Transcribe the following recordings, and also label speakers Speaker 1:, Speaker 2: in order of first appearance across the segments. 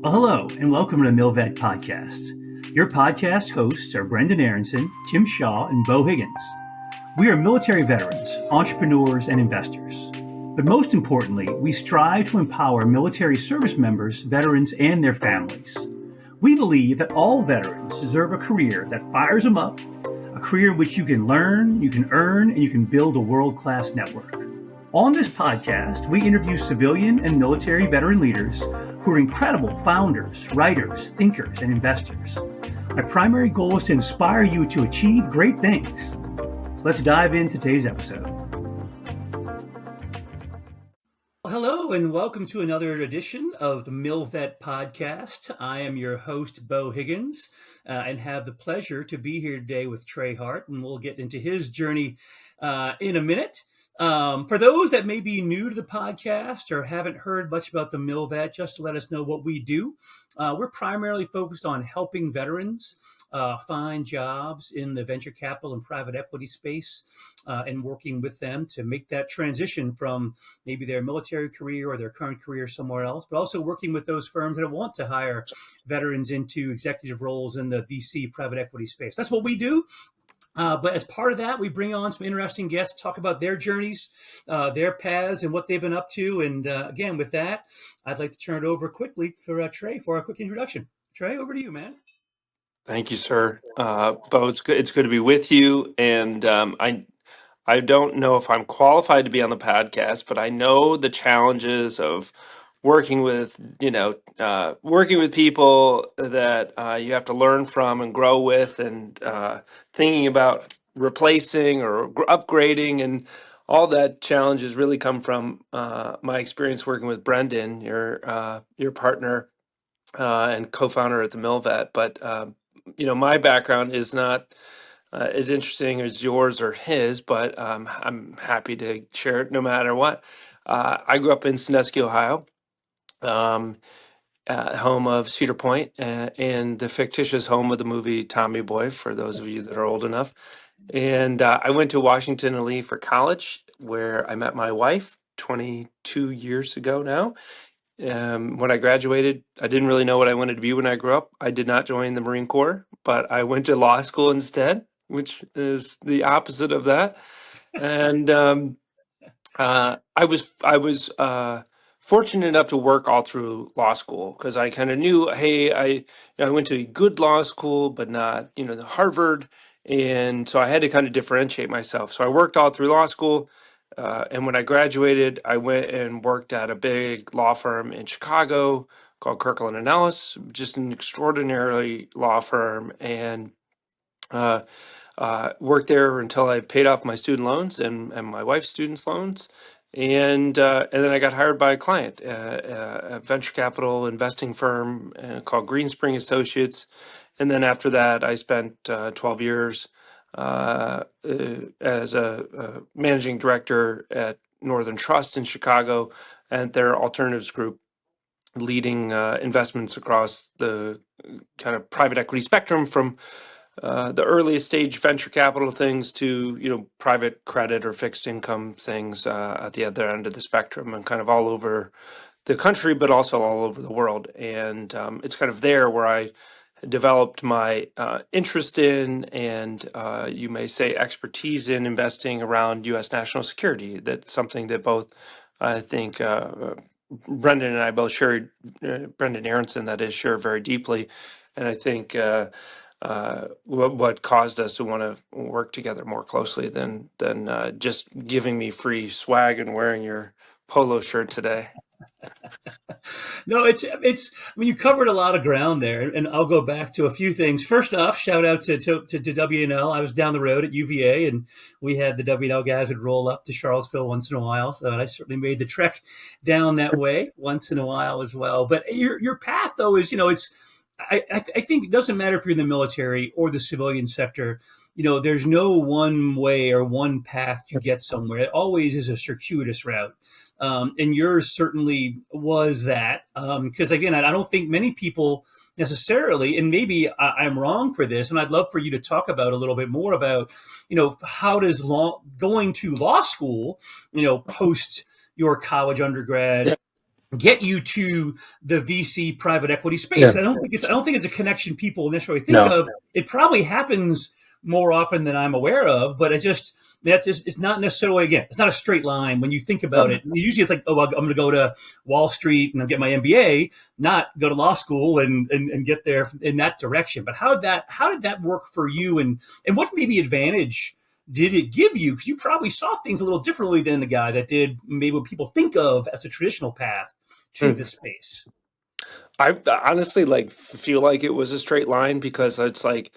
Speaker 1: Well, hello, and welcome to the MilVet Podcast. Your podcast hosts are Brendan Aronson, Tim Shaw, and Beau Higgins. We are military veterans, entrepreneurs, and investors. But most importantly, we strive to empower military service members, veterans, and their families. We believe that all veterans deserve a career that fires them up, a career in which you can learn, you can earn, and you can build a world-class network. On this podcast, we interview civilian and military veteran leaders who are incredible founders, writers, thinkers, and investors. My primary goal is to inspire you to achieve great things. Let's dive into today's episode. Well, hello, and welcome to another edition of the MilVet Podcast. I am your host, Beau Higgins, and have the pleasure to be here today with Trey Hart, and we'll get into his journey in a minute. For those that may be new to the podcast or haven't heard much about the MilVet, just to let us know what we do, we're primarily focused on helping veterans find jobs in the venture capital and private equity space and working with them to make that transition from maybe their military career or their current career somewhere else, but also working with those firms that want to hire veterans into executive roles in the VC private equity space. That's what we do. But as part of that, we bring on some interesting guests to talk about their journeys, their paths, and what they've been up to. And again, with that, I'd like to turn it over quickly for Trey for a quick introduction. Trey, over to you, man.
Speaker 2: Thank you, sir. Bo, it's good to be with you. And I don't know if I'm qualified to be on the podcast, but I know the challenges of working with people that you have to learn from and grow with, and thinking about replacing or upgrading, and all that challenges really come from my experience working with Brendan, your partner and co-founder at TheMilVet. But my background is not as interesting as yours or his, but I'm happy to share it no matter what. I grew up in Sandusky, Ohio, home of Cedar Point, and the fictitious home of the movie Tommy Boy, for those of you that are old enough. And I went to Washington and Lee for college, where I met my wife 22 years ago now. When I graduated, I didn't really know what I wanted to be when I grew up. I did not join the Marine Corps, but I went to law school instead, which is the opposite of that. And I was fortunate enough to work all through law school, because I kind of knew, hey, I went to a good law school, but not the Harvard, and so I had to kind of differentiate myself. So I worked all through law school. And when I graduated, I went and worked at a big law firm in Chicago called Kirkland & Ellis, just an extraordinarily law firm, and worked there until I paid off my student loans and my wife's student loans. And then I got hired by a client, a venture capital investing firm called Greenspring Associates. And then after that, I spent 12 years as a managing director at Northern Trust in Chicago, and their alternatives group, leading investments across the kind of private equity spectrum, from the earliest stage venture capital things to private credit or fixed income things at the other end of the spectrum, and kind of all over the country, but also all over the world. And it's kind of there where I developed my interest in, and you may say expertise in, investing around U.S. national security. That's something that both, I think, Brendan and I both share, Brendan Aronson, that is, share very deeply. And I think what caused us to want to work together more closely than just giving me free swag and wearing your polo shirt today.
Speaker 1: No, it's. I mean, you covered a lot of ground there, and I'll go back to a few things. First off, shout out to W&L. I was down the road at UVA, and we had the W&L guys would roll up to Charlottesville once in a while. So I certainly made the trek down that way once in a while as well. But your path, though, is it's. I think it doesn't matter if you're in the military or the civilian sector. There's no one way or one path to get somewhere. It always is a circuitous route. And yours certainly was that. Because, again, I don't think many people necessarily, and maybe I'm wrong for this, and I'd love for you to talk about a little bit more about, how does going to law school, post your college undergrad, get you to the VC private equity space.
Speaker 2: Yeah.
Speaker 1: I don't think it's a connection people necessarily think
Speaker 2: No.
Speaker 1: of. It probably happens more often than I'm aware of, but it's not necessarily, again, it's not a straight line when you think about
Speaker 2: No.
Speaker 1: it. Usually it's like, oh, I'm going to go to Wall Street and I'll get my MBA, not go to law school and get there in that direction. But how did that work for you, and what maybe advantage did it give you? Because you probably saw things a little differently than the guy that did maybe what people think of as a traditional path to
Speaker 2: Hmm.
Speaker 1: this space.
Speaker 2: I honestly like feel like it was a straight line because it's like,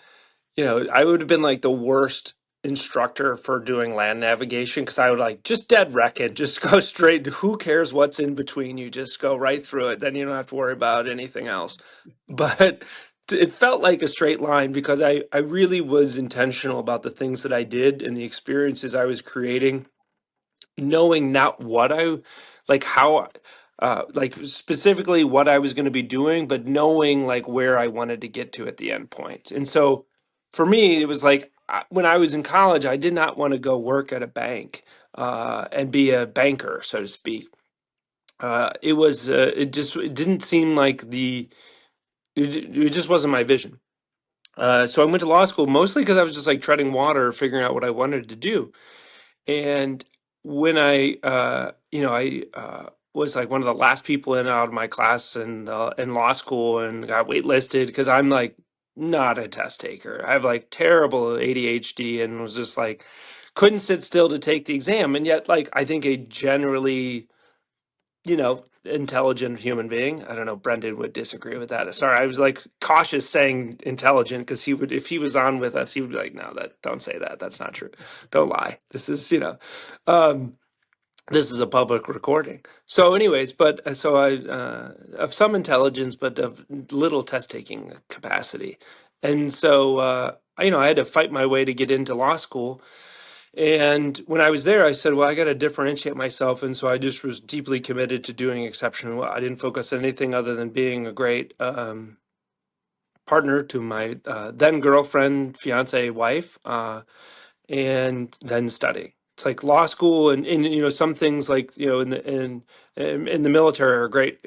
Speaker 2: I would have been like the worst instructor for doing land navigation because I would like just dead wreck it, just go straight. Who cares what's in between? You just go right through it. Then you don't have to worry about anything else. But it felt like a straight line because I really was intentional about the things that I did and the experiences I was creating, knowing not what I like how like specifically what I was going to be doing, but knowing like where I wanted to get to at the end point. And so for me, it was like when I was in college, I did not want to go work at a bank and be a banker, so to speak. It didn't seem like it just wasn't my vision. So I went to law school mostly because I was just like treading water, figuring out what I wanted to do. And when I was like one of the last people in out of my class in law school and got waitlisted because I'm like not a test taker. I have like terrible ADHD and was just like couldn't sit still to take the exam. And yet, like I think a generally intelligent human being. I don't know. Brendan would disagree with that. Sorry, I was like cautious saying intelligent because he would, if he was on with us, he would be like, "No, don't say that. That's not true. Don't lie. Um, this is a public recording." So, anyways, but so I of some intelligence, but of little test taking capacity, and so I had to fight my way to get into law school. And when I was there, I said, well, I got to differentiate myself. And so I just was deeply committed to doing exceptionally well. I didn't focus on anything other than being a great partner to my then girlfriend, fiance, wife, and then studying. It's like law school and some things like in the military are great,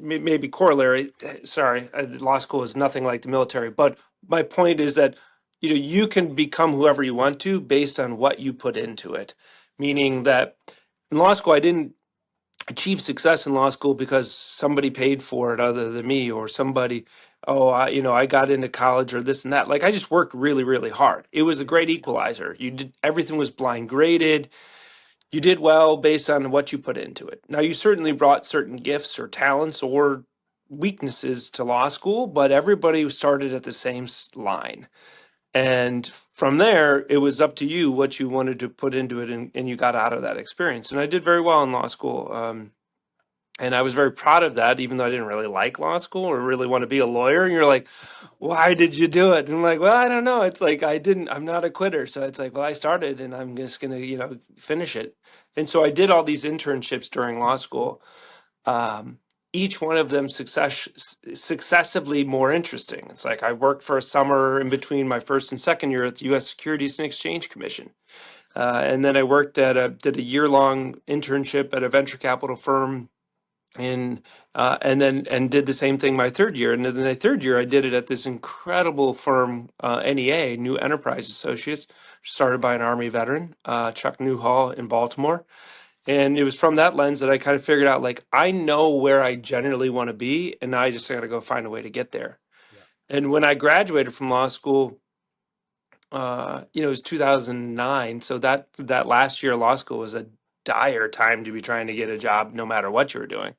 Speaker 2: maybe corollary. Sorry, law school is nothing like the military, but my point is that you can become whoever you want to based on what you put into it. Meaning that in law school, I didn't achieve success in law school because somebody paid for it other than me or somebody, I got into college or this and that. Like I just worked really, really hard. It was a great equalizer. You did everything was blind graded. You did well based on what you put into it. Now you certainly brought certain gifts or talents or weaknesses to law school, but everybody started at the same line. And from there, it was up to you what you wanted to put into it, and you got out of that experience. And I did very well in law school. And I was very proud of that, even though I didn't really like law school or really want to be a lawyer. And you're like, why did you do it? And I'm like, well, I don't know. It's like, I'm not a quitter. So it's like, well, I started and I'm just going to, finish it. And so I did all these internships during law school. Um, each one of them successively more interesting. It's like I worked for a summer in between my first and second year at the U.S. Securities and Exchange Commission. And then I did a year-long internship at a venture capital firm and did the same thing my third year. And then the third year, I did it at this incredible firm, NEA, New Enterprise Associates, started by an Army veteran, Chuck Newhall in Baltimore. And it was from that lens that I kind of figured out, like, I know where I generally want to be, and now I just got to go find a way to get there.
Speaker 1: Yeah.
Speaker 2: And when I graduated from law school, it was 2009. So that last year of law school was a dire time to be trying to get a job, no matter what you were doing.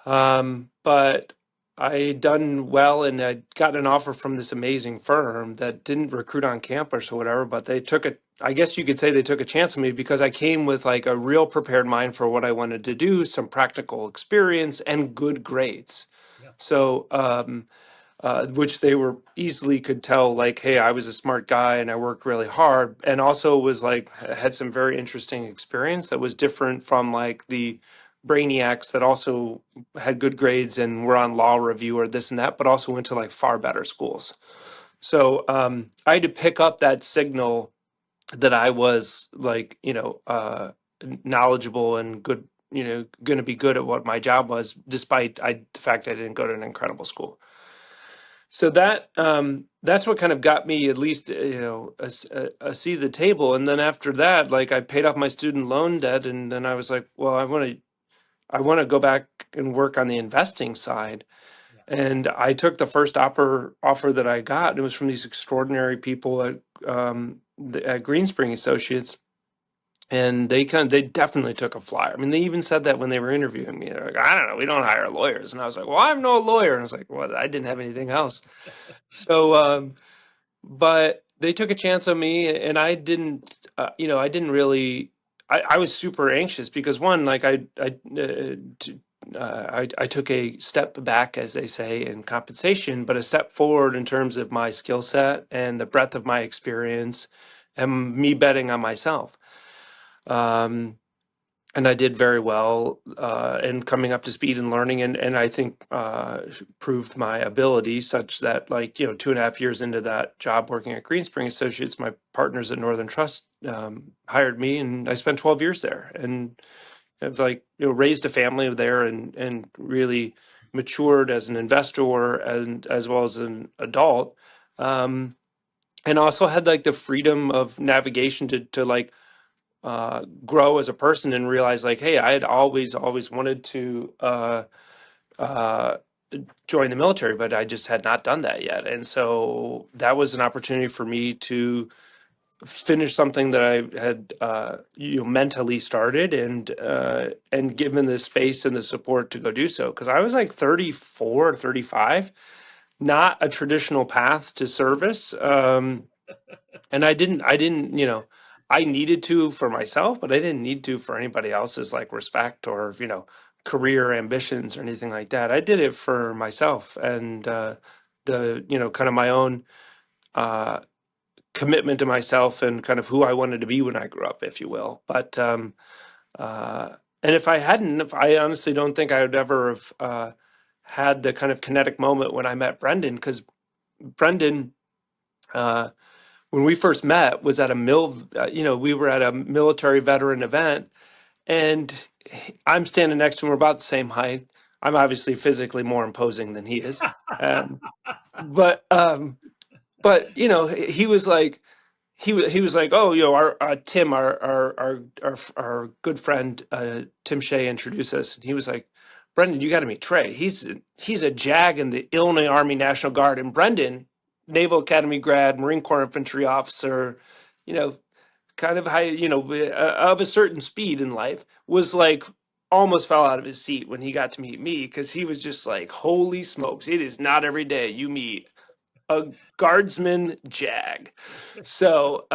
Speaker 2: But I done well and I got an offer from this amazing firm that didn't recruit on campus or whatever, but I guess you could say they took a chance on me because I came with like a real prepared mind for what I wanted to do, some practical experience and good grades.
Speaker 1: Yeah.
Speaker 2: So, which they were easily could tell, like, hey, I was a smart guy and I worked really hard, and also was like had some very interesting experience that was different from like the brainiacs that also had good grades and were on law review or this and that, but also went to like far better schools. So I had to pick up that signal that I was like, knowledgeable and good, going to be good at what my job was, despite the fact I didn't go to an incredible school. So that's what kind of got me at least a seat at the table. And then after that, like I paid off my student loan debt, and then I was like, well, I want to go back and work on the investing side.
Speaker 1: Yeah.
Speaker 2: And I took the first offer that I got, and it was from these extraordinary people at Greenspring Associates, and they definitely took a flyer. I mean, they even said that when they were interviewing me. They're like, I don't know, we don't hire lawyers. And I was like, well, I'm no lawyer. And I was like, well, I didn't have anything else. So, but they took a chance on me, and I didn't, I didn't really. I was super anxious because one, like I took a step back, as they say, in compensation, but a step forward in terms of my skill set and the breadth of my experience, and me betting on myself. And I did very well in coming up to speed and learning, and I think proved my ability such that, like, 2.5 years into that job working at Greenspring Associates, my partners at Northern Trust hired me, and I spent 12 years there, and have, like, raised a family there, and really matured as an investor and as well as an adult, and also had like the freedom of navigation to like grow as a person and realize, like, hey, I had always wanted to uh, join the military, but I just had not done that yet. And so that was an opportunity for me to finish something that I had mentally started, and given the space and the support to go do so. Because I was like 34, 35, not a traditional path to service. And I didn't, I needed to for myself, but I didn't need to for anybody else's, like, respect or, career ambitions or anything like that. I did it for myself, and kind of my own uh, commitment to myself and kind of who I wanted to be when I grew up, if you will. But and if I honestly don't think I would ever have had the kind of kinetic moment when I met Brendan, because Brendan, when we first met, was at we were at a military veteran event, and I'm standing next to him. We're about the same height. I'm obviously physically more imposing than he is. Um, but he was like, he was like, oh, our Tim, our good friend Tim Shea introduced us, and he was like, Brendan, you got to meet Trey. He's a JAG in the Illinois Army National Guard, and Brendan, Naval Academy grad, Marine Corps infantry officer, you know, kind of high, of a certain speed in life, was like almost fell out of his seat when he got to meet me, because he was just like, holy smokes, it is not every day you meet a guardsman JAG. So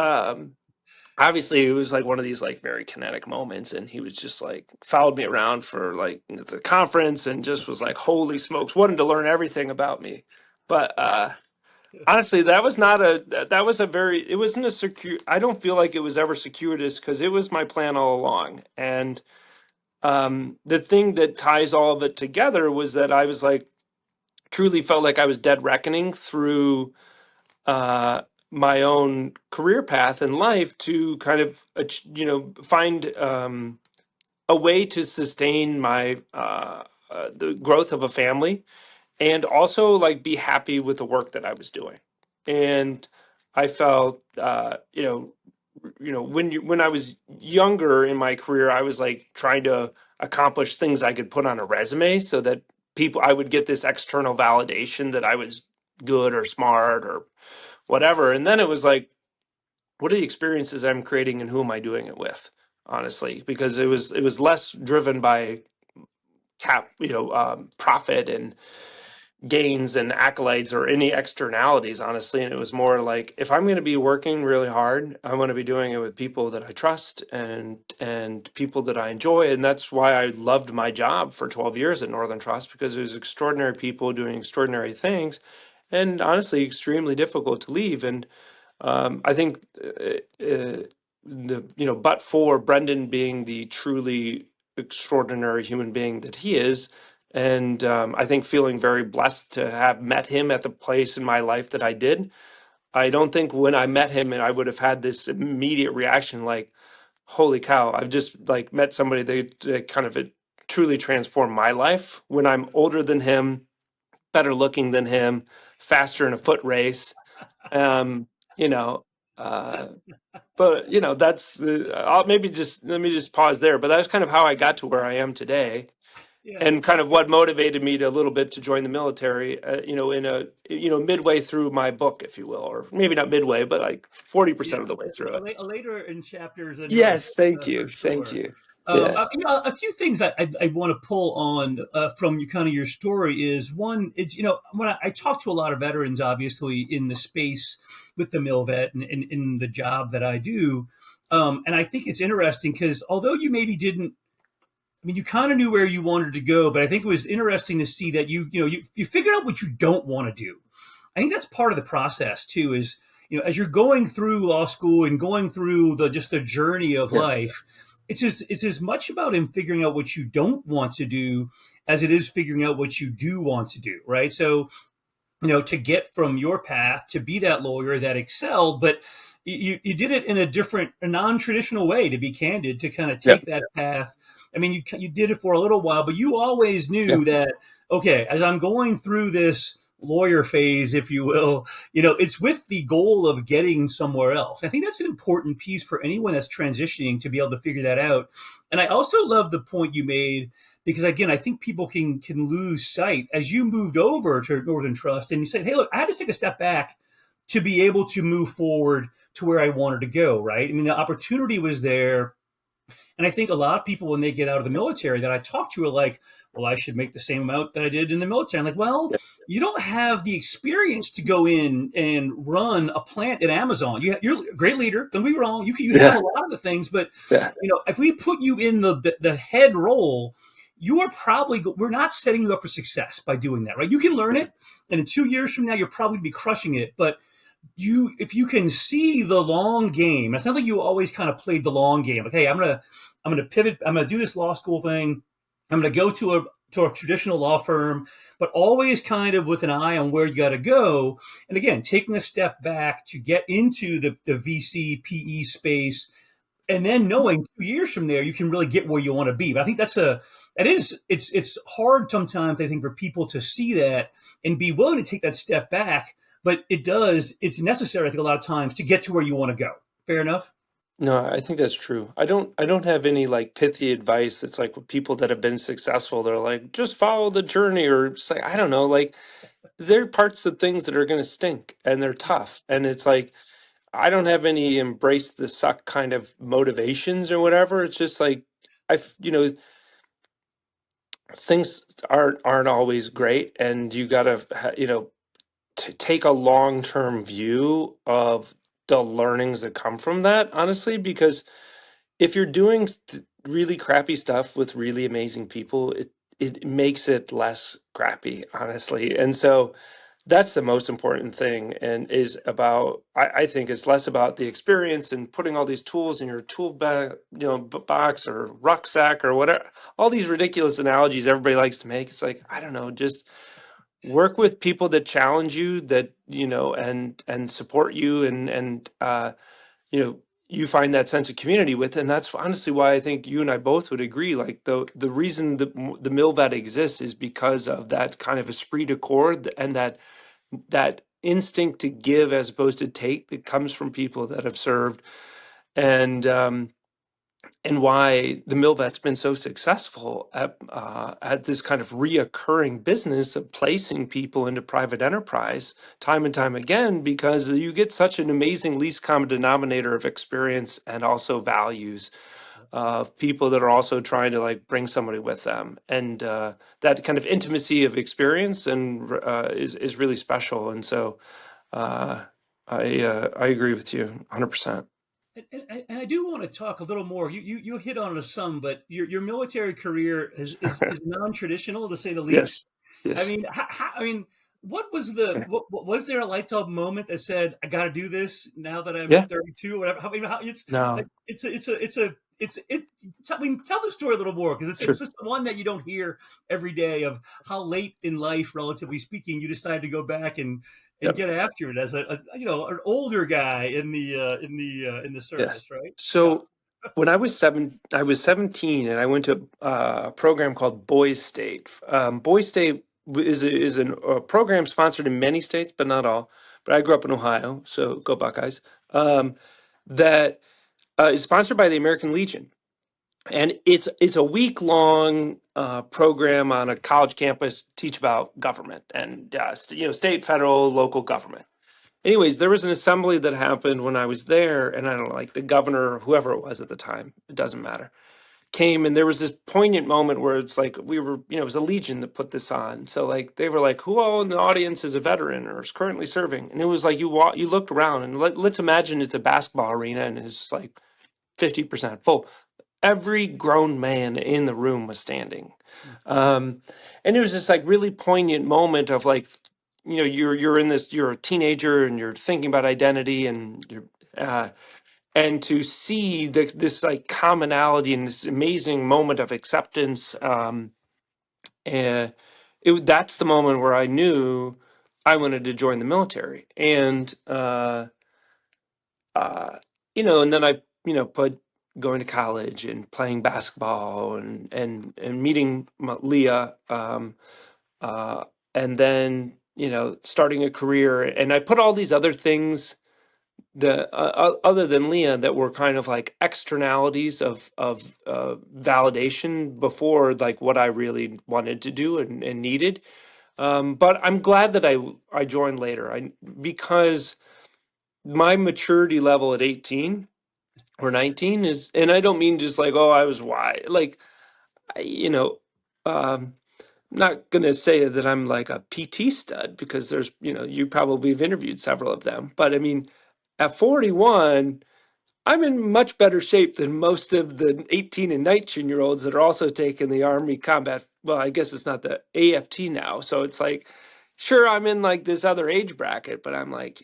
Speaker 2: obviously it was like one of these like very kinetic moments, and he was just like followed me around for like the conference and just was like, holy smokes, wanted to learn everything about me. But honestly, that was a very, it wasn't a secure, I don't feel like it was ever circuitous, because it was my plan all along. And the thing that ties all of it together was that I was like, truly felt like I was dead reckoning through my own career path in life to kind of, find a way to sustain my the growth of a family, and also like be happy with the work that I was doing. And I felt, when I was younger in my career, I was like trying to accomplish things I could put on a resume so that I would get this external validation that I was good or smart or whatever. And then it was like, what are the experiences I'm creating, and who am I doing it with? Honestly, because it was less driven by profit and gains and accolades or any externalities, honestly. And it was more like, if I'm going to be working really hard, I want to be doing it with people that I trust, and people that I enjoy. And that's why I loved my job for 12 years at Northern Trust, because it was extraordinary people doing extraordinary things, and honestly extremely difficult to leave. And I think but for Brendan being the truly extraordinary human being that he is, and I think feeling very blessed to have met him at the place in my life that I did. I don't think when I met him, and I would have had this immediate reaction like, holy cow, I've just like met somebody that kind of truly transformed my life when I'm older than him, better looking than him, faster in a foot race. Um, you know, uh, but that's maybe just let me just pause there. But that's kind of how I got to where I am today,
Speaker 1: Yeah.
Speaker 2: and kind of what motivated me to a little bit to join the military. In a midway through my book, if you will, or maybe not midway, but like 40%
Speaker 1: Yeah,
Speaker 2: of the way through it.
Speaker 1: later in chapters in your
Speaker 2: Yes,
Speaker 1: book,
Speaker 2: thank
Speaker 1: for
Speaker 2: you, thank
Speaker 1: sure.
Speaker 2: you. Yes,
Speaker 1: A few things I want to pull on from kind of your story is one. It's when I talk to a lot of veterans, obviously in the space with the MilVet and in the job that I do, and I think it's interesting because although you maybe didn't, I mean, you kind of knew where you wanted to go, but I think it was interesting to see that you figured out what you don't want to do. I think that's part of the process too. Is as you're going through law school and going through the journey of
Speaker 2: yeah,
Speaker 1: life, it's as much about him figuring out what you don't want to do as it is figuring out what you do want to do. Right. So to get from your path to be that lawyer that excelled, but you did it in a non-traditional way, to be candid, to kind of
Speaker 2: yeah,
Speaker 1: take that path. I mean, you did it for a little while, but you always
Speaker 2: yeah,
Speaker 1: knew that, okay, as I'm going through this lawyer phase, if you will, it's with the goal of getting somewhere else. I think that's an important piece for anyone that's transitioning to be able to figure that out. And I also love the point you made because again, I think people can lose sight as you moved over to Northern Trust and you said, "Hey, look, I had to take a step back to be able to move forward to where I wanted to go." Right? I mean, the opportunity was there, and I think a lot of people, when they get out of the military that I talk to, are like, well, I should make the same amount that I did in the military. I'm like, well,
Speaker 2: yeah,
Speaker 1: you don't have the experience to go in and run a plant at Amazon. You're a great leader. Don't be wrong. You have a
Speaker 2: yeah,
Speaker 1: lot of the things, but
Speaker 2: yeah,
Speaker 1: if we put you in the head role, you are probably we're not setting you up for success by doing that, right? You can learn it, and in 2 years from now, you'll probably be crushing it, but if you can see the long game, it's not like you always kind of played the long game. Like, hey, I'm gonna pivot. I'm gonna do this law school thing. I'm gonna go to a traditional law firm, but always kind of with an eye on where you got to go. And again, taking a step back to get into the VC PE space, and then knowing 2 years from there you can really get where you want to be. But I think it's hard sometimes, I think, for people to see that and be willing to take that step back, but it's necessary, I think, a lot of times to get to where you want to go. Fair enough.
Speaker 2: No, I think that's true. I don't have any like pithy advice that's like with people that have been successful. They're like, just follow the journey, or it's like, I don't know, like there are parts of things that are going to stink and they're tough. And it's like, I don't have any embrace the suck kind of motivations or whatever. It's just like, things aren't always great, and you gotta, to take a long-term view of the learnings that come from that, honestly, because if you're doing really crappy stuff with really amazing people, it makes it less crappy, honestly. And so that's the most important thing, and is about, I think it's less about the experience and putting all these tools in your tool bag, box or rucksack or whatever. All these ridiculous analogies everybody likes to make. It's like, I don't know, just work with people that challenge you, that and support you, and you know you find that sense of community with. And that's honestly why I think you and I both would agree, like the reason the MilVet exists is because of that kind of esprit de corps, and that instinct to give as opposed to take that comes from people that have served. And um and why the MilVet's been so successful at this kind of reoccurring business of placing people into private enterprise time and time again, because you get such an amazing least common denominator of experience and also values of people that are also trying to like bring somebody with them, and that kind of intimacy of experience and is really special. And so uh, I agree with you 100%.
Speaker 1: And I do want to talk a little more. You hit on it some, but your military career is non-traditional, to say the least.
Speaker 2: Yes,
Speaker 1: I
Speaker 2: yes,
Speaker 1: mean, I mean, what was there a light bulb moment that said, I got to do this now that I'm
Speaker 2: yeah,
Speaker 1: 32 or whatever? I mean, it's like
Speaker 2: no,
Speaker 1: it. I mean, tell the story a little more, because it's
Speaker 2: sure.
Speaker 1: just one that you don't hear every day, of how late in life, relatively speaking, you decided to go back and
Speaker 2: Yep.
Speaker 1: get after it as an older guy in the
Speaker 2: Yeah.
Speaker 1: service, right?
Speaker 2: So
Speaker 1: Yeah.
Speaker 2: when I was 17, and I went to a program called Boys State. Boys State a program sponsored in many states, but not all. But I grew up in Ohio, so go Buckeyes. That is sponsored by the American Legion, and it's a week long program on a college campus. Teach about government and state, federal, local government. Anyways, there was an assembly that happened when I was there, and I don't know, like the governor, whoever it was at the time, it doesn't matter, came, and there was this poignant moment where it's like we were, it was a Legion that put this on. So like they were like, who all in the audience is a veteran or is currently serving? And it was like you looked around, and let's imagine it's a basketball arena and it's like 50% full. Every grown man in the room was standing. Um, and it was this like really poignant moment of like, you're a teenager and you're thinking about identity, and to see this like commonality and this amazing moment of acceptance. And that's the moment where I knew I wanted to join the military. And uh, and then I, put going to college and playing basketball and meeting Leah, uh, and then starting a career, and I put all these other things other than Leah that were kind of like externalities of validation before like what I really wanted to do and needed. But I'm glad that I joined later. Because my maturity level at 18 or 19 is, and I don't mean just like, oh, I was wise. Like, I, um, I'm not going to say that I'm like a PT stud, because there's, you probably have interviewed several of them. But I mean, at 41, I'm in much better shape than most of the 18 and 19-year-olds that are also taking the Army combat. Well, I guess it's not the AFT now. So it's like, sure, I'm in like this other age bracket, but I'm like,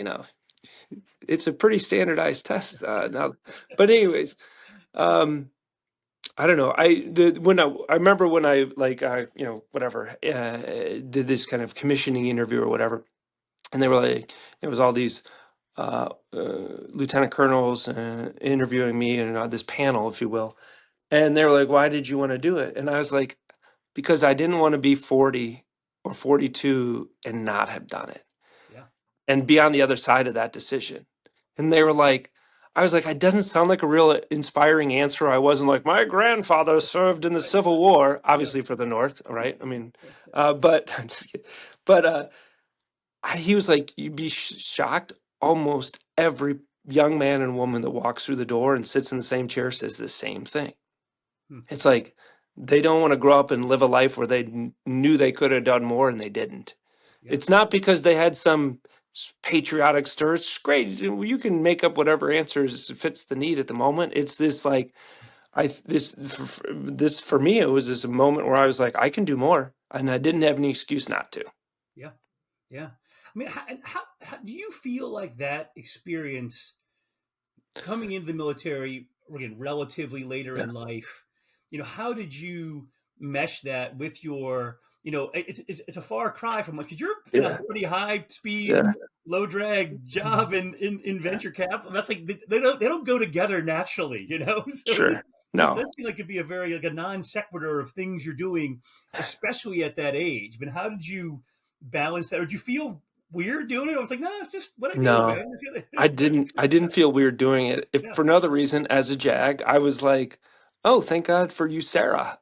Speaker 2: it's a pretty standardized test now. But anyways, um, I don't know. I remember when I like whatever did this kind of commissioning interview or whatever, and they were like, it was all these lieutenant colonels interviewing me, and this panel, if you will, and they were like, "Why did you want to do it?" And I was like, "Because I didn't want to be 40 or 42 and not have done it,
Speaker 1: Yeah.
Speaker 2: and be on the other side of that decision." And they were like, I was like, it doesn't sound like a real inspiring answer. I wasn't like, my grandfather served in the
Speaker 1: Right.
Speaker 2: Civil War,
Speaker 1: Yeah.
Speaker 2: obviously for the North, right? I mean, but I'm just kidding. But he was like, you'd be shocked. Almost every young man and woman that walks through the door and sits in the same chair says the same thing.
Speaker 1: Hmm.
Speaker 2: It's like they don't want to grow up and live a life where they knew they could have done more and they didn't.
Speaker 1: Yeah.
Speaker 2: It's not because they had some patriotic stir. It's great. You can make up whatever answers fits the need at the moment. It's this like this for me. It was this moment where I was like, I can do more, and I didn't have any excuse not to.
Speaker 1: Yeah. Yeah. I mean, how do you feel like that experience coming into the military again relatively later
Speaker 2: Yeah,
Speaker 1: in life? How did you mesh that with your, it's a far cry from like, because you're in a
Speaker 2: yeah,
Speaker 1: pretty high speed,
Speaker 2: yeah.
Speaker 1: low drag job in venture capital. That's like they don't go together naturally, So
Speaker 2: Sure.
Speaker 1: it
Speaker 2: No.
Speaker 1: does seem like it'd be a very like a non sequitur of things you're doing, especially at that age. But how did you balance that? Or did you feel weird doing it? I was like, no, it's just what I do,
Speaker 2: No.
Speaker 1: man.
Speaker 2: I didn't feel weird doing it. If
Speaker 1: Yeah.
Speaker 2: for no other reason, as a JAG, I was like, "Oh, thank God for USERRA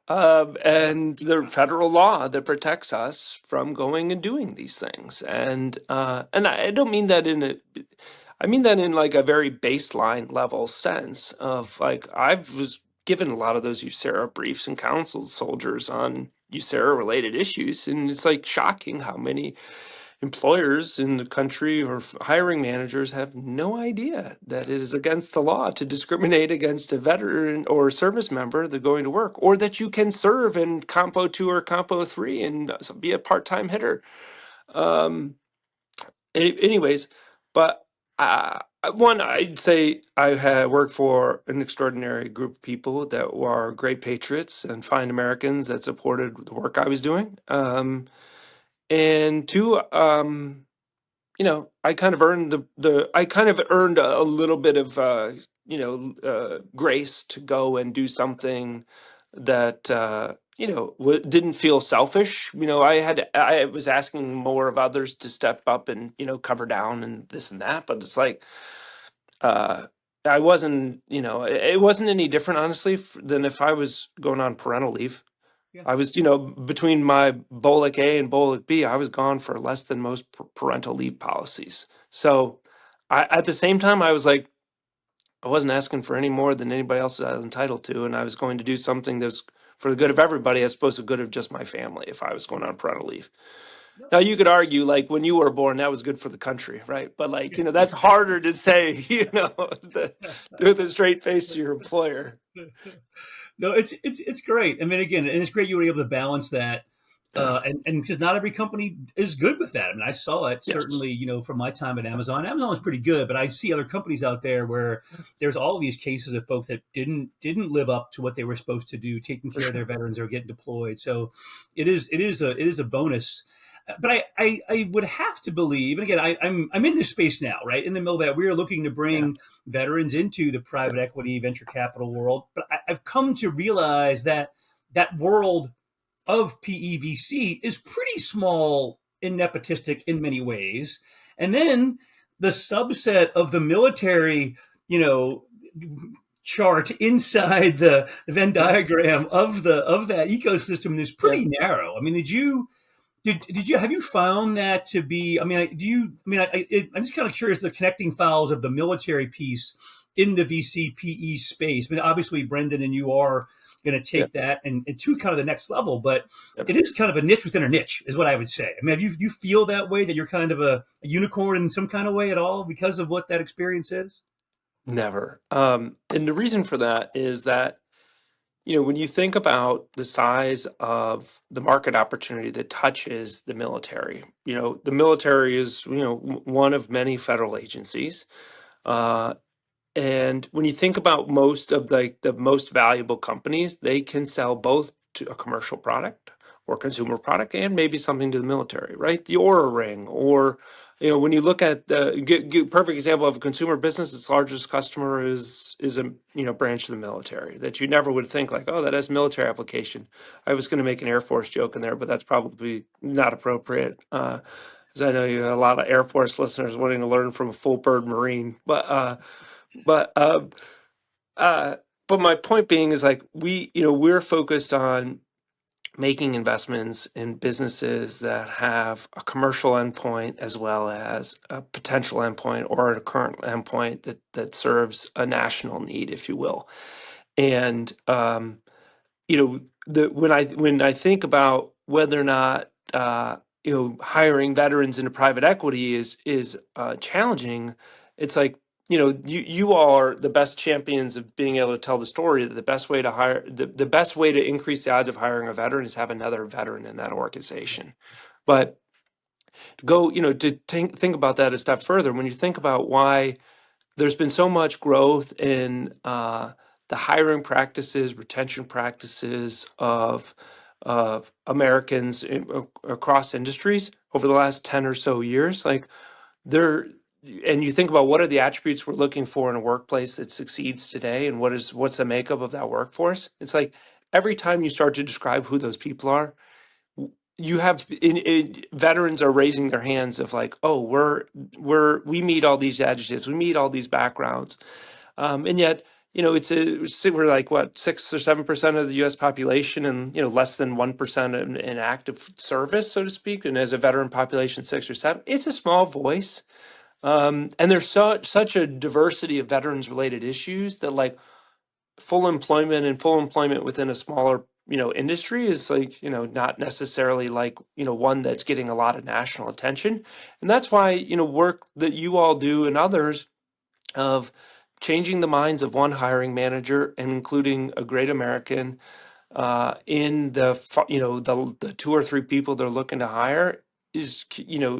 Speaker 2: and the federal law that protects us from going and doing these things." And I don't mean that I mean that in like a very baseline level sense of like I was given a lot of those USERRA briefs and counseled soldiers on USERRA related issues, and it's like shocking how many employers in the country or hiring managers have no idea that it is against the law to discriminate against a veteran or service member that's going to work, or that you can serve in Compo 2 or Compo 3 and be a part-time hitter. Um, anyways, but one, I'd say I had worked for an extraordinary group of people that were great patriots and fine Americans that supported the work I was doing. And two, I kind of earned I kind of earned a little bit of grace to go and do something that didn't feel selfish. I was asking more of others to step up and cover down and this and that, but it's like uh, I wasn't, it wasn't any different honestly than if I was going on parental leave.
Speaker 1: Yeah.
Speaker 2: I was, between my Bolic A and Bolic B, I was gone for less than most parental leave policies. So at the same time, I was like, I wasn't asking for any more than anybody else was entitled to. And I was going to do something that's for the good of everybody as opposed to the good of just my family if I was going on parental leave. Now you could argue like when you were born, that was good for the country, right? But like, that's harder to say, with a straight face to your employer.
Speaker 1: No, it's great. I mean, again, and it's great you were able to balance that,
Speaker 2: Yeah.
Speaker 1: and because not every company is good with that. I mean, I saw it
Speaker 2: Yes.
Speaker 1: certainly, from my time at Amazon. Amazon was pretty good, but I see other companies out there where there's all these cases of folks that didn't live up to what they were supposed to do, taking
Speaker 2: For
Speaker 1: care of their
Speaker 2: sure.
Speaker 1: veterans or getting deployed. So it is a bonus. But I would have to believe, and again, I'm in this space now, right? In the middle that we are looking to
Speaker 2: Yeah.
Speaker 1: bring veterans into the private equity venture capital world. But I've come to realize that that world of PEVC is pretty small and nepotistic in many ways. And then the subset of the military, you know, chart inside the Venn
Speaker 2: Yeah.
Speaker 1: diagram of that ecosystem is
Speaker 2: Yeah.
Speaker 1: pretty narrow. I mean, did you have you found that to be? I mean, do you? I mean, I'm just kind of curious the connecting files of the military piece in the VCPE space. I mean, obviously, Brendan and you are going to
Speaker 2: Yeah.
Speaker 1: take that and to kind of the next level, but
Speaker 2: Yeah.
Speaker 1: it is kind of a niche within a niche, is what I would say. I mean, you feel that way that you're kind of a unicorn in some kind of way at all because of what that experience is?
Speaker 2: Never. And the reason for that is that, when you think about the size of the market opportunity that touches the military, the military is, one of many federal agencies. Uh, and when you think about most of the most valuable companies, they can sell both to a commercial product or consumer product and maybe something to the military, right? The Aura Ring, or when you look at the perfect example of a consumer business, its largest customer is a branch of the military that you never would think like, oh, that has military application. I was going to make an Air Force joke in there, but that's probably not appropriate. Because I know you have a lot of Air Force listeners wanting to learn from a full bird Marine, but uh, but my point being is like we're focused on making investments in businesses that have a commercial endpoint as well as a potential endpoint or a current endpoint that serves a national need, if you will. And when I think about whether or not hiring veterans into private equity is challenging, it's like you all are the best champions of being able to tell the story that the best way to hire the best way to increase the odds of hiring a veteran is have another veteran in that organization. But to go to think about that a step further, when you think about why there's been so much growth in the hiring practices, retention practices of Americans across industries over the last 10 or so years. Like there, and you think about what are the attributes we're looking for in a workplace that succeeds today, and what's the makeup of that workforce. It's like every time you start to describe who those people are, you have veterans are raising their hands of like, oh, we meet all these adjectives, we meet all these backgrounds, and yet we're like what 6 or 7% of the U.S. population, and less than 1% in active service, so to speak. And as a veteran population, 6 or 7, it's a small voice. And there's such a diversity of veterans related issues that like full employment within a smaller industry is like not necessarily like one that's getting a lot of national attention. And that's why work that you all do and others of changing the minds of one hiring manager and including a great American in the 2 or 3 people they're looking to hire is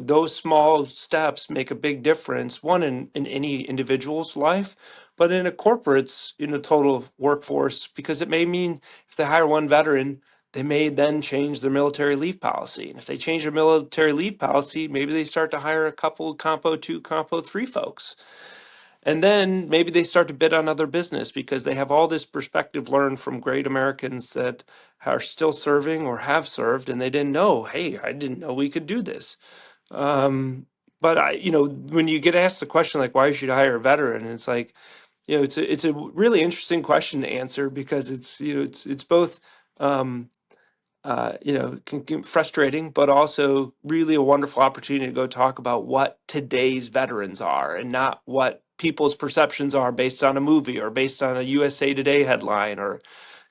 Speaker 2: those small steps make a big difference, one in any individual's life, but in a corporate's total workforce, because it may mean if they hire one veteran, they may then change their military leave policy. And if they change their military leave policy, maybe they start to hire a couple Compo 2, Compo 3 folks. And then maybe they start to bid on other business because they have all this perspective learned from great Americans that are still serving or have served, and they didn't know, hey, I didn't know we could do this. But when you get asked the question, like, why should I hire a veteran? It's like, it's a really interesting question to answer because it's both, frustrating, but also really a wonderful opportunity to go talk about what today's veterans are and not what people's perceptions are based on a movie or based on a USA Today headline or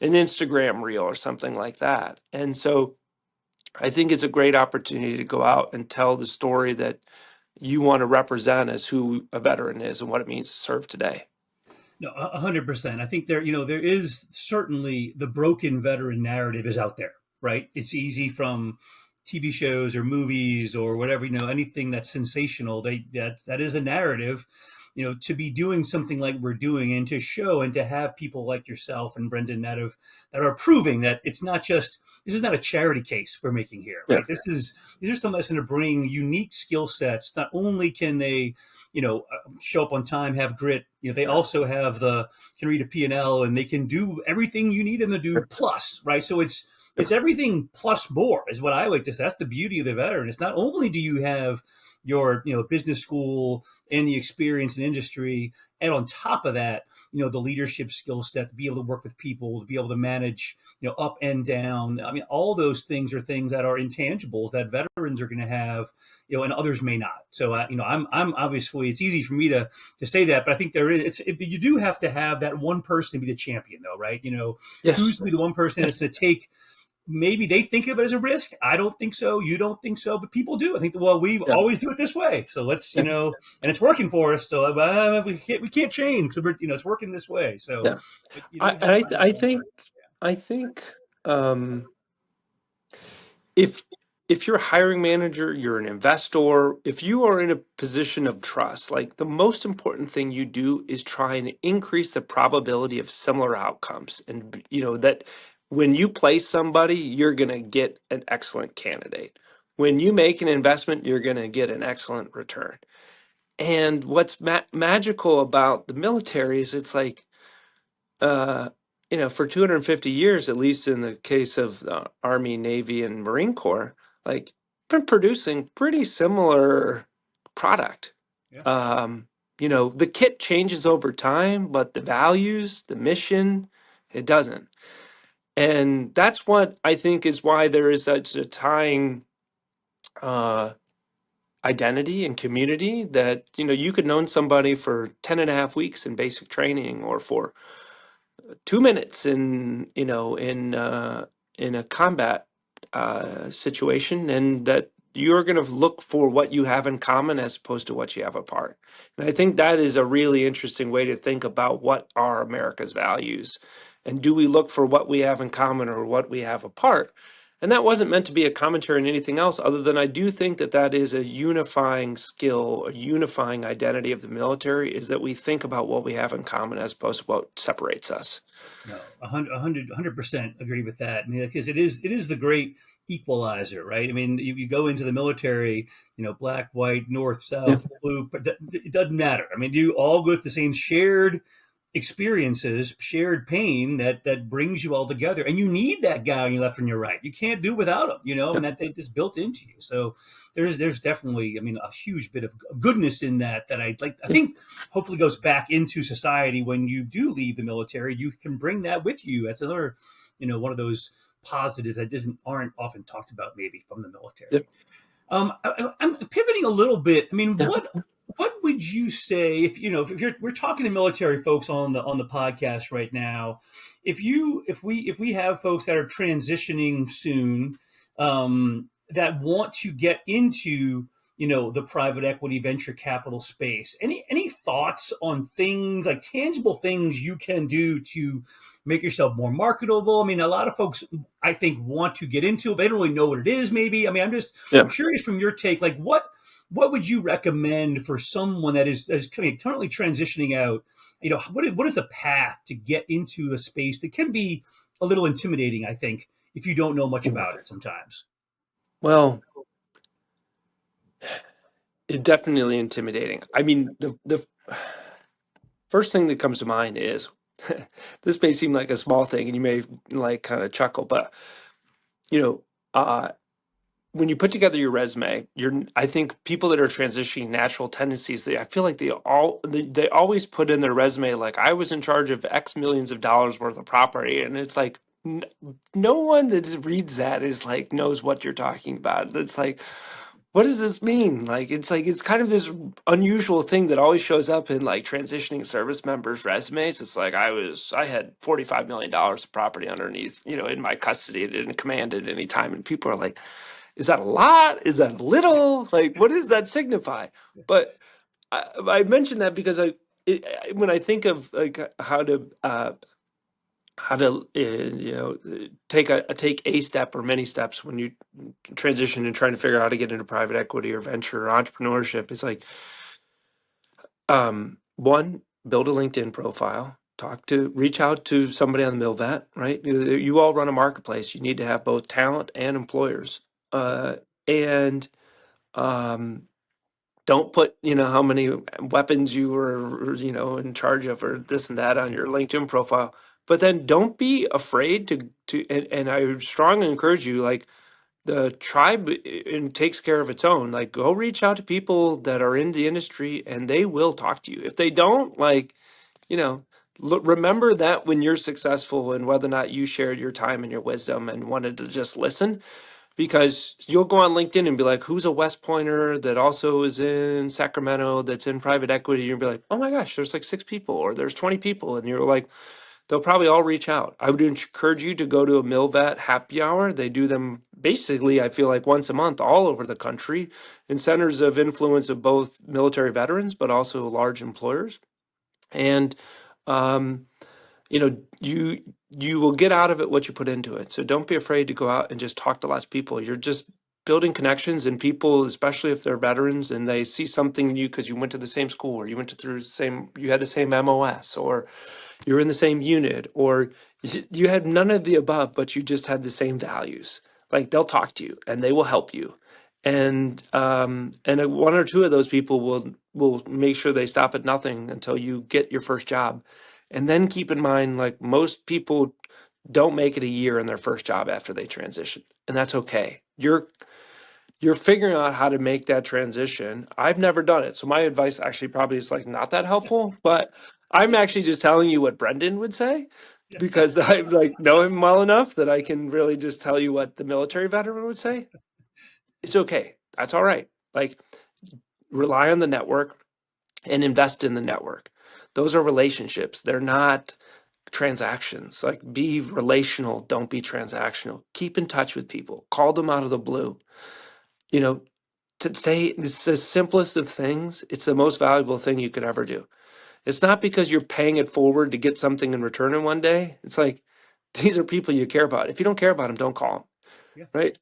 Speaker 2: an Instagram reel or something like that. And so I think it's a great opportunity to go out and tell the story that you want to represent as who a veteran is and what it means to serve today.
Speaker 1: No, 100%. I think there is certainly the broken veteran narrative is out there, right? It's easy from TV shows or movies or whatever, anything that's sensational. That is a narrative, to be doing something like we're doing and to show and to have people like yourself and Brendan that are proving that this is not a charity case we're making here, right?
Speaker 2: Yeah.
Speaker 1: These are some that's going to bring unique skill sets. Not only can they, show up on time, have grit, they also can read a P&L and they can do everything you need them to do plus, right? So it's everything plus more is what I like to say. That's the beauty of the veteran. It's not only do you have your business school and the experience in industry, and on top of that, the leadership skill set to be able to work with people, to be able to manage, up and down. I mean, all those things are things that are intangibles that veterans are going to have, and others may not. So, I'm obviously, it's easy for me to say that, but I think you do have to have that one person to be the champion, though, right?
Speaker 2: Yes.
Speaker 1: Who's to be the one person that's going to take. Maybe they think of it as a risk. I don't think so. You don't think so, but people do. I think, well, we always do it this way. So let's, and it's working for us. So we can't change. So it's working this way. So
Speaker 2: I think if you're a hiring manager, you're an investor, if you are in a position of trust, like the most important thing you do is try and increase the probability of similar outcomes. And that when you place somebody, you're going to get an excellent candidate. When you make an investment, you're going to get an excellent return. And what's magical about the military is it's like, for 250 years, at least in the case of the Army, Navy, and Marine Corps, like been producing pretty similar product.
Speaker 1: Yeah.
Speaker 2: The kit changes over time, but the values, the mission, it doesn't. And that's what I think is why there is such a tying identity and community that, you could know somebody for 10 and a half weeks in basic training or for 2 minutes in a combat situation, and that you're going to look for what you have in common as opposed to what you have apart. And I think that is a really interesting way to think about what are America's values, and do we look for what we have in common or what we have apart. And that wasn't meant to be a commentary on anything else other than I do think that is a unifying skill, a unifying identity of the military, is that we think about what we have in common as opposed to what separates us.
Speaker 1: No, 100% agree with that. I mean, because it is the great equalizer, right? I mean, you go into the military, black, white, north, south, blue, but it doesn't matter. I mean, you all go through the same shared experiences, shared pain that brings you all together, and you need that guy on your left and your right. You can't do without him, and that is built into you. So there's definitely, a huge bit of goodness in that I think hopefully goes back into society when you do leave the military. You can bring that with you. That's another, one of those positives that aren't often talked about maybe from the military.
Speaker 2: Yep.
Speaker 1: I'm pivoting a little bit. I mean, what would you say if we're talking to military folks on the podcast right now, if we have folks that are transitioning soon, that want to get into the private equity venture capital space, any thoughts on things like tangible things you can do to make yourself more marketable? I mean, a lot of folks, I think, want to get into it, but they don't really know what it is. Maybe. I mean, I'm just curious from your take, like what would you recommend for someone that is currently transitioning out? What is the path to get into a space that can be a little intimidating, I think, if you don't know much about it sometimes.
Speaker 2: Well, it definitely intimidating. I mean, the first thing that comes to mind is this may seem like a small thing, and you may like kind of chuckle, but you know, uh, when you put together your resume, I think people that are transitioning natural tendencies, I feel like they always put in their resume like I was in charge of X millions of dollars worth of property, and it's like no one that just reads that is like knows what you're talking about. It's like, what does this mean? Like it's kind of this unusual thing that always shows up in like transitioning service members' resumes. It's like I had $45 million of property underneath, in my custody. It didn't command at any time, and people are like, is that a lot? Is that little? Like, what does that signify? But I mentioned that because when I think of like how to take a step or many steps when you transition and trying to figure out how to get into private equity or venture or entrepreneurship, it's like one, build a LinkedIn profile. Reach out to somebody on the MilVet, right? You all run a marketplace. You need to have both talent and employers. And don't put, how many weapons you were, in charge of or this and that on your LinkedIn profile. But then don't be afraid and I strongly encourage you, like the tribe takes care of its own. Like go reach out to people that are in the industry and they will talk to you. If they don't, like, remember that when you're successful and whether or not you shared your time and your wisdom and wanted to just listen, because you'll go on LinkedIn and be like, who's a West Pointer that also is in Sacramento that's in private equity? You'll be like, oh my gosh, there's like 6 people or there's 20 people. And you're like, they'll probably all reach out. I would encourage you to go to a MilVet happy hour. They do them basically, I feel like once a month all over the country in centers of influence of both military veterans, but also large employers. And, you will get out of it what you put into it. So don't be afraid to go out and just talk to lots of people. You're just building connections, and people, especially if they're veterans and they see something in you because you went to the same school or you went to through you had the same MOS or you're in the same unit or you had none of the above, but you just had the same values. Like they'll talk to you and they will help you. And one or two of those people will make sure they stop at nothing until you get your first job. And then keep in mind, like most people don't make it a year in their first job after they transition, and that's okay. You're figuring out how to make that transition. I've never done it, so my advice actually probably is like not that helpful, but I'm actually just telling you what Brendan would say because I like know him well enough that I can really just tell you what the military veteran would say. It's okay. That's all right. Like rely on the network and invest in the network. Those are relationships. They're not transactions. Like be relational, don't be transactional. Keep in touch with people. Call them out of the blue. To stay, it's the simplest of things. It's the most valuable thing you could ever do. It's not because you're paying it forward to get something in return in one day. It's like these are people you care about. If you don't care about them, don't call them.
Speaker 1: Yeah.
Speaker 2: Right?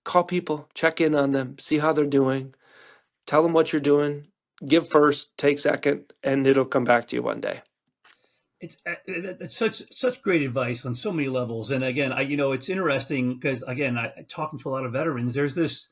Speaker 2: Call people, check in on them, see how they're doing, tell them what you're doing, give first, take second, and it'll come back to you one day.
Speaker 1: It's such great advice on so many levels. And again, it's interesting because again, talking to a lot of veterans, there's this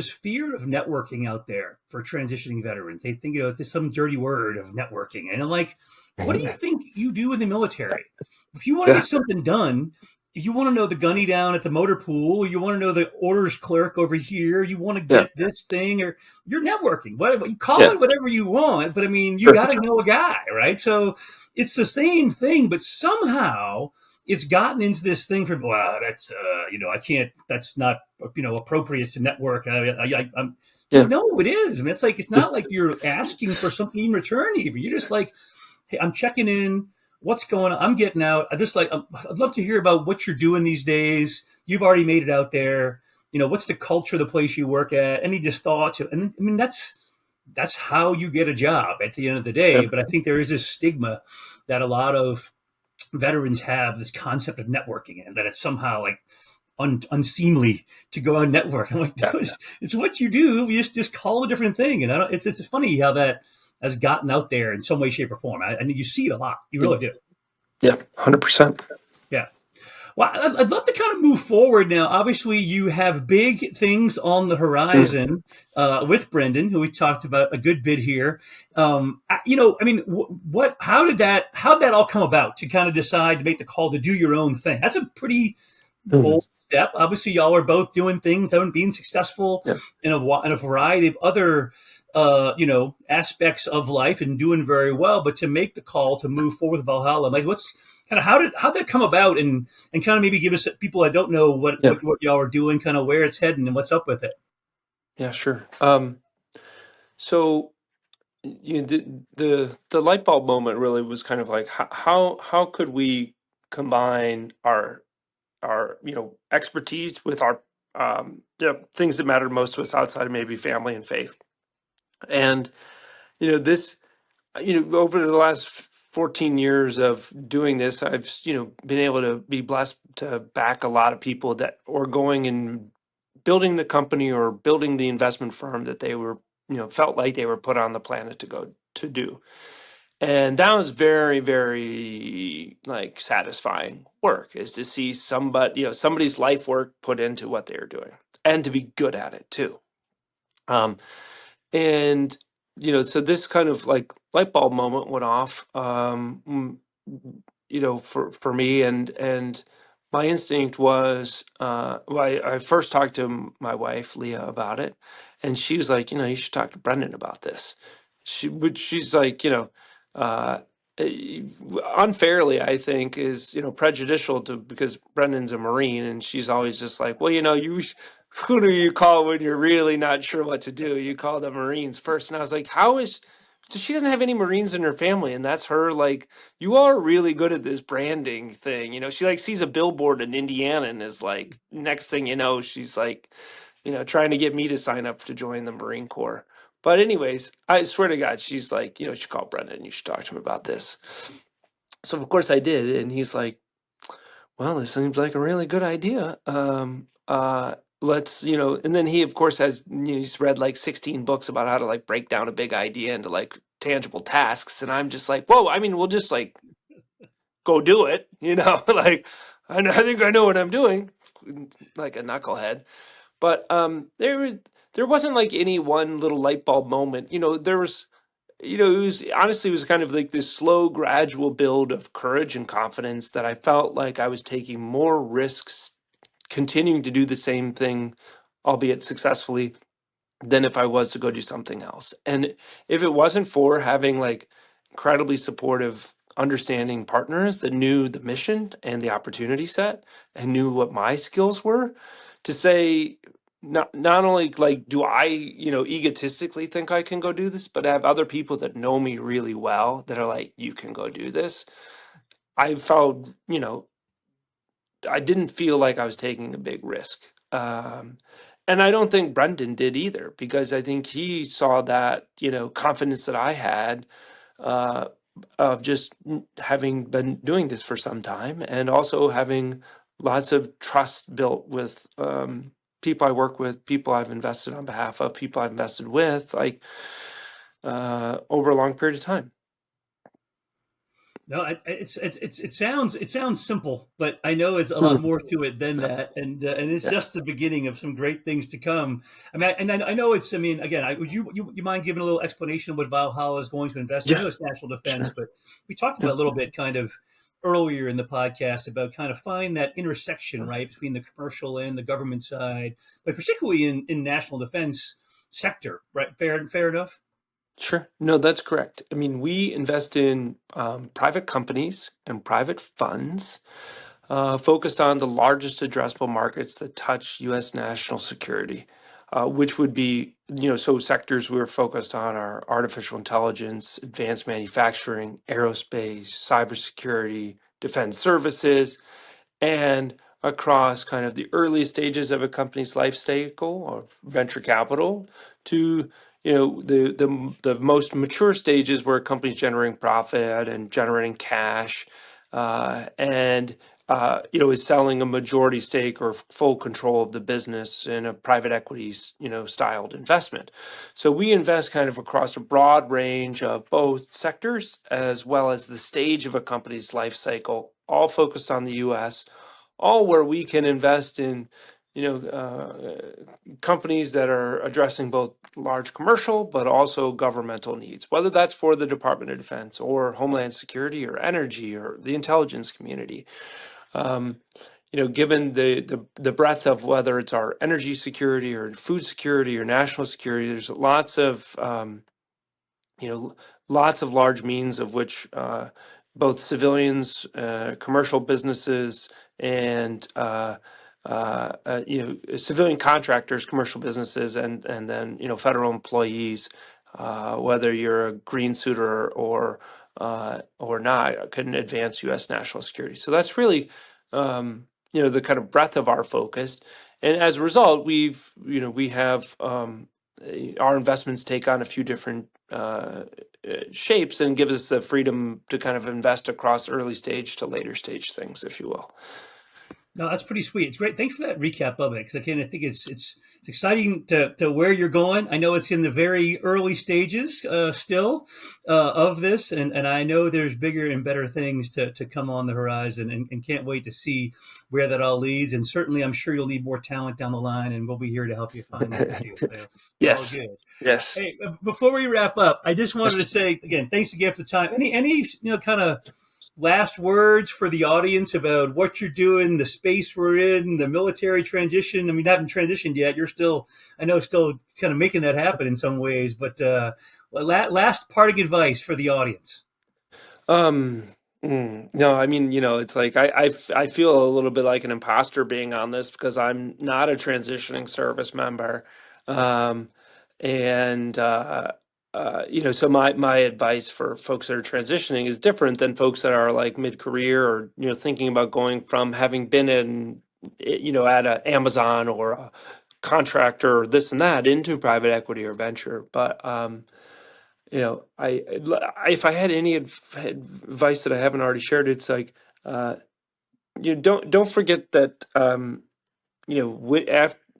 Speaker 1: fear of networking out there for transitioning veterans. They think it's some dirty word of networking, and I'm like, what do you think you do in the military? If you want to get something done, if you want to know the gunny down at the motor pool, you want to know the orders clerk over here, you want to get this thing, or you're networking. What you call it, whatever you want, but I mean, you got to know a guy, right? So it's the same thing, but somehow it's gotten into this thing from, well, that's, I can't, that's not, appropriate to network. I'm no, it is. I mean, it's like, it's not like you're asking for something in return, even. You're just like, hey, I'm checking in. What's going on? I'm getting out. I'd love to hear about what you're doing these days. You've already made it out there. What's the culture of the place you work at? Any just thoughts? And I mean, that's how you get a job at the end of the day. But I think there is this stigma that a lot of veterans have, this concept of networking, and that it's somehow like unseemly to go on network. I'm like, it's what you do. You just call it a different thing. And it's funny how that has gotten out there in some way, shape, or form. And you see it a lot. You really do.
Speaker 2: Yeah, 100%.
Speaker 1: Yeah. Well, I'd love to kind of move forward now. Obviously, you have big things on the
Speaker 2: Mm,
Speaker 1: horizon with Brendan, who we talked about a good bit here. I mean, what? How did that all come about to kind of decide to make the call to do your own thing? That's a pretty
Speaker 2: mm,
Speaker 1: bold step. Obviously, y'all are both doing things, haven't been successful
Speaker 2: yeah,
Speaker 1: in a variety of other aspects of life and doing very well. But to make the call to move forward with Valhalla, like what's kind of how did that come about, and kind of maybe give us people that don't know
Speaker 2: yeah,
Speaker 1: what y'all are doing, kind of where it's heading and what's up with it.
Speaker 2: yeah, sure. So the light bulb moment really was kind of like how could we combine our expertise with our things that matter most to us outside of maybe family and faith. And this over the last 14 years of doing this, I've been able to be blessed to back a lot of people that are going and building the company or building the investment firm that they were felt like they were put on the planet to go to do. And that was very, very like satisfying work, is to see somebody's life work put into what they were doing and to be good at it too. Um, and so this kind of like light bulb moment went off, for me, and my instinct was, well, I first talked to my wife Leah about it, and she was like, you should talk to Brendan about this. She's like, uh, unfairly, I think, is prejudicial to, because Brendan's a Marine, and she's always just like, well, who do you call when you're really not sure what to do? You call the Marines first. And I was like, so she doesn't have any Marines in her family, and that's her, like, you are really good at this branding thing. She like sees a billboard in Indiana and is like, next thing you know, she's like, trying to get me to sign up to join the Marine Corps. But anyways, I swear to God, she's like, you should call Brendan. You should talk to him about this. So of course I did, and he's like, well, this seems like a really good idea. Let's, and then he, of course, he's read like 16 books about how to like break down a big idea into like tangible tasks. And I'm just like, whoa, I mean, we'll just like go do it, like, I think I know what I'm doing, like a knucklehead. But there wasn't like any one little light bulb moment. There was, it was kind of like this slow, gradual build of courage and confidence that I felt like I was taking more risks continuing to do the same thing, albeit successfully, than if I was to go do something else. And if it wasn't for having like incredibly supportive, understanding partners that knew the mission and the opportunity set and knew what my skills were, to say, not only like do I, egotistically think I can go do this, but have other people that know me really well that are like, you can go do this. I felt, I didn't feel like I was taking a big risk. And I don't think Brendan did either, because I think he saw that, confidence that I had, uh, of just having been doing this for some time, and also having lots of trust built with, people I work with, people I've invested on behalf of, people I've invested with, like, over a long period of time.
Speaker 1: No, it sounds simple, but I know it's a lot
Speaker 2: Hmm.
Speaker 1: more to it than
Speaker 2: Yeah.
Speaker 1: that, and it's
Speaker 2: Yeah.
Speaker 1: just the beginning of some great things to come. I mean, and I know it's. I mean, again, would you mind giving a little explanation of what Valhalla is going to invest in? I
Speaker 2: Yeah.
Speaker 1: know it's national defense,
Speaker 2: Sure.
Speaker 1: but we talked
Speaker 2: Yeah.
Speaker 1: about a little bit kind of earlier in the podcast about kind of find that intersection right between the commercial and the government side, but particularly in national defense sector. Right, fair enough.
Speaker 2: Sure. No, that's correct. I mean, we invest in private companies and private funds, focused on the largest addressable markets that touch U.S. national security, which would be, so sectors we're focused on are artificial intelligence, advanced manufacturing, aerospace, cybersecurity, defense services, and across kind of the early stages of a company's life cycle or venture capital to the most mature stages where a company's generating profit and generating cash, and is selling a majority stake or full control of the business in a private equities styled investment. So we invest kind of across a broad range of both sectors as well as the stage of a company's life cycle, all focused on the U.S., all where we can invest in, companies that are addressing both large commercial but also governmental needs, whether that's for the Department of Defense or Homeland Security or energy or the intelligence community. Given the breadth of whether it's our energy security or food security or national security, there's lots of large means of which both civilians, commercial businesses, and civilian contractors, commercial businesses, and then federal employees, whether you're a green suitor or not, can advance U.S. national security. So that's really the kind of breadth of our focus, and as a result, we have our investments take on a few different shapes and gives us the freedom to kind of invest across early stage to later stage things, if you will.
Speaker 1: No, that's pretty sweet. It's great. Thanks for that recap of it. Because again, I think it's exciting to where you're going. I know it's in the very early stages still of this, and I know there's bigger and better things to come on the horizon, and can't wait to see where that all leads. And certainly, I'm sure you'll need more talent down the line, and we'll be here to help you find that too. So,
Speaker 2: Yes.
Speaker 1: all good.
Speaker 2: Yes.
Speaker 1: Hey, before we wrap up, I just wanted to say again, thanks again for the time. Any kind of last words for the audience about what you're doing, the space we're in, the military transition? I mean, haven't transitioned yet. You're still kind of making that happen in some ways. But last parting advice for the audience.
Speaker 2: No, I mean, it's like I feel a little bit like an imposter being on this because I'm not a transitioning service member. So my advice for folks that are transitioning is different than folks that are like mid-career or, thinking about going from having been at a Amazon or a contractor or this and that into private equity or venture. But, if I had any advice that I haven't already shared, it's like, don't forget that,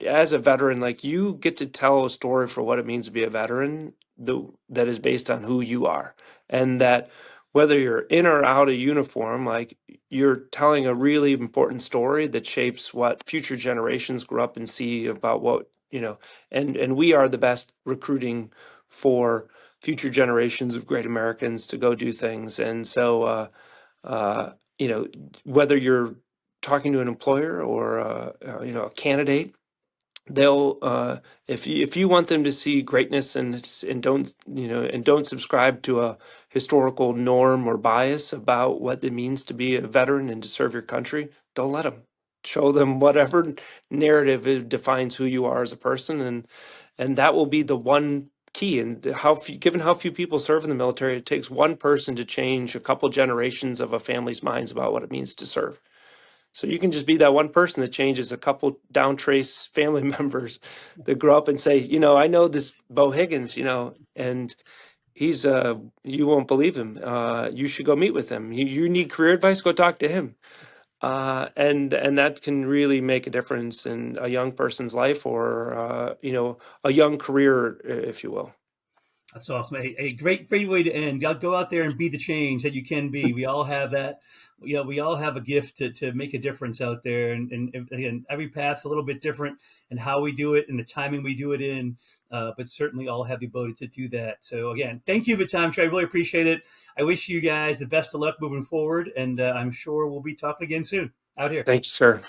Speaker 2: as a veteran, like you get to tell a story for what it means to be a veteran that is based on who you are, and that whether you're in or out of uniform, like you're telling a really important story that shapes what future generations grow up and see about what, and we are the best recruiting for future generations of great Americans to go do things. And so, whether you're talking to an employer or a candidate, they'll if you want them to see greatness and don't subscribe to a historical norm or bias about what it means to be a veteran and to serve your country, don't let them. Show them whatever narrative defines who you are as a person, and that will be the one key. And given how few people serve in the military, it takes one person to change a couple generations of a family's minds about what it means to serve. So you can just be that one person that changes a couple down trace family members that grow up and say, I know this Beau Higgins, and he's you won't believe him. You should go meet with him. You need career advice, go talk to him. And that can really make a difference in a young person's life or a young career, if you will.
Speaker 1: That's awesome. A great way to end. Go out there and be the change that you can be. We all have that. We all have a gift to make a difference out there. And again, every path's a little bit different and how we do it and the timing we do it in. But certainly all have the ability to do that. So again, thank you for the time, Trey. I really appreciate it. I wish you guys the best of luck moving forward. And I'm sure we'll be talking again soon out here.
Speaker 2: Thank you, sir.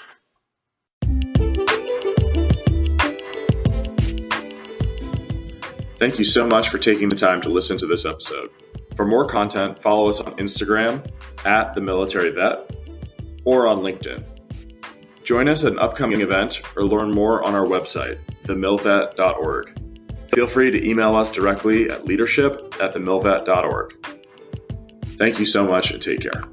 Speaker 3: Thank you so much for taking the time to listen to this episode. For more content, follow us on Instagram @TheMilitaryVet or on LinkedIn. Join us at an upcoming event or learn more on our website, TheMilVet.org. Feel free to email us directly at leadership@TheMilVet.org. Thank you so much and take care.